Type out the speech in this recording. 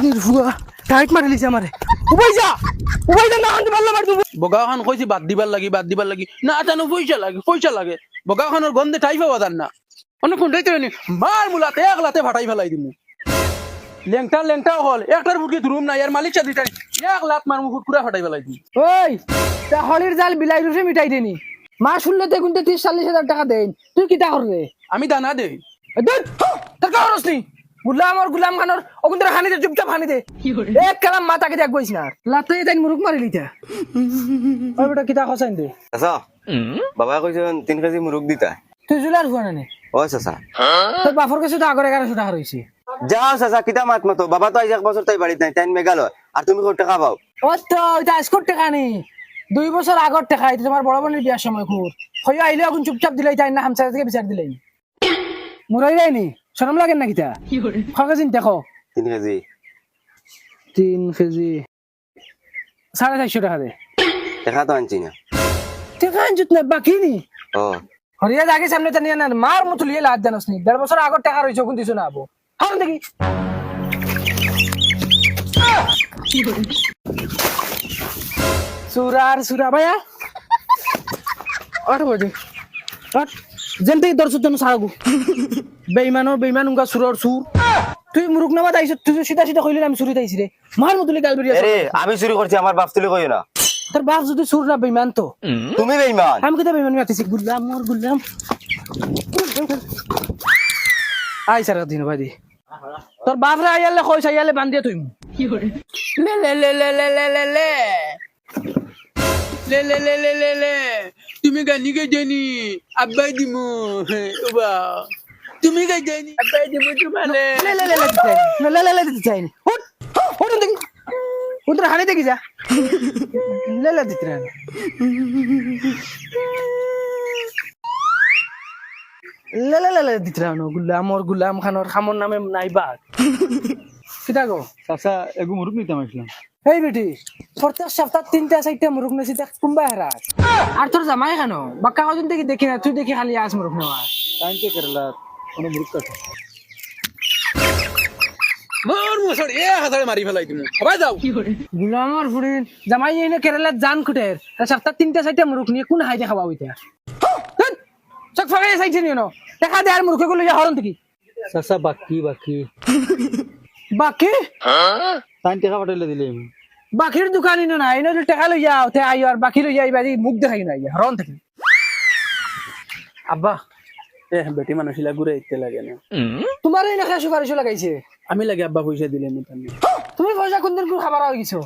নির্ভুয়া tight মারি লিছে আমারে উবাই যা না আনতে পারলাম আর তুমি বগাখান কইছি বাদ দিবার লাগি না জানো পয়সা লাগে বগাখানের গন্ধে ঠাই পাওয়া যান না অনেক কোনটাইতে নি মার মুলাতে এক লাতে ফাটাই ফেলাই দিমু লেংটা হল একটার ফুটকি ধরুম না এর মালিক সাথে এক লাত মার মুখ পুরা ফাটাই ফেলাই দিমু ওই তা হলির জাল বিলাই রুসে মিটাই দেনি মা শুনলে তো কিন্তু 30-40 হাজার টাকা দেন তুই কিটা করবে আমি দানা দেই তোর কারস নি গুলাম খানোর ওগুন্তরা খানি দে চুপচাপ খানি দে এক কালাম মাতাকে দেখ বইছ না লাতে তাই মুরুক মারি লিতা ওই বেটা কিটা খসাইন দে চাচা বাবা কইছে 3 কেজি মুরগ দিতা তুই জুলার হুয়া না ও চাচা তোর বাপর কাছে তো আগর 1100 টাকা রইছে যাও চাচা কিতা মাত মতো বাবা তো আজ 1 বছর তাই বাড়িতে নাই তাই মেঘালয় আর তুমি কত টাকা পাও ও তো এটা আজকর টাকা নি 2 বছর আগর টাকা এটা তোমার বড় বোনের বিয়ার সময় খুর হই আইলে এখন চুপচাপ দিলাই তাই না হামসা থেকে বিচার দিলাই মুরাই রাইনি শরম লাগে না কিতা খাওয়া চিন্তা দেখো 3 কেজি 3 কেজি 450 টাকা দে টাকা তো আনছি না টাকা আনজুত না বাকি নি ও হরিয়া জাগে সামনে তো নিয়ে না মার মতো লিয়ে লাদ জানোস নি 1.5 বছর আগর টাকা রইছে কোন দিছ না আবো হাম দেখি সুরা ভাইয়া আট বজে আট যেমতে দর্শক জন সারাগু বেইমান উনকা সুরর সুর তুই মুরুক নামা দাইছ তুই সিধা কইলি আমি চুরি দাইছি রে মার মতলি গাল বেরিয়া আরে আমি চুরি করছি আমার বাপ তুলি কইও না তোর বাপ যদি সুর না বেইমান তো তুমি বেঈমান আমি কইতে বেইমান মাতিছি গুলাম আই সারা দিন ভাই দি তোর বাপ রে আইয়ালে কইছ আইয়ালে বান্ধিয়া তুই লে লে লে লে লে লে লে লে তুমি গানি গে জানি আব্বাই দিমু ওবা তুমি গে জানি আব্বাই দিমু তোমারে লে লে লে দিতে চাই না উঠ দেখি উঠর হানি দেখি যা লে দিতে না লে দিতে না গুলাম খানোর খামর নামে নাই বাদ কিটা গো চাচা এগু মুরুক নিতাম আসলাম এই বেটি প্রত্যেক সপ্তাহ 3-4টা মুরুক নেছি দেখ কুম্বা হারাস আর তোর জামাই কেন বাক্কা কজন থেকে দেখি না তুই দেখি খালি আস মুরুক নেওয়া টাইমকে কেরালা কোনো মুরুক কাটা মোর মুসর 1000 মারি ফেলাই দিমু সবাই যাও গুলামর ফুরিন জামাই এনে কেরালা জান খুটের সপ্তাহ 3-4টা মুরুক নিয়ে কোন হাইতে খাওয়া হইতে চক ফাগাই সাইছে নিও দেখা দে আর মুরুকে গুলো হরন থেকে চাচা বাকি বাকি টাইম টাকা পাঠাইলে দিলে বাকির দোকান ইনো না ইনো টাকা লই যাও তে আইও আর বাকি লই যাই বাজি মুখ দেখাই না হরন থেকে আব্বা বেটি মানুষিলা ঘুরে ইতে লাগে না তোমার এই নাকি সুপারিশ লাগাইছে আমি লাগে আব্বা পয়সা দিলে আমি তুমি পয়সা কোনদিন খাবার হয়ে গেছো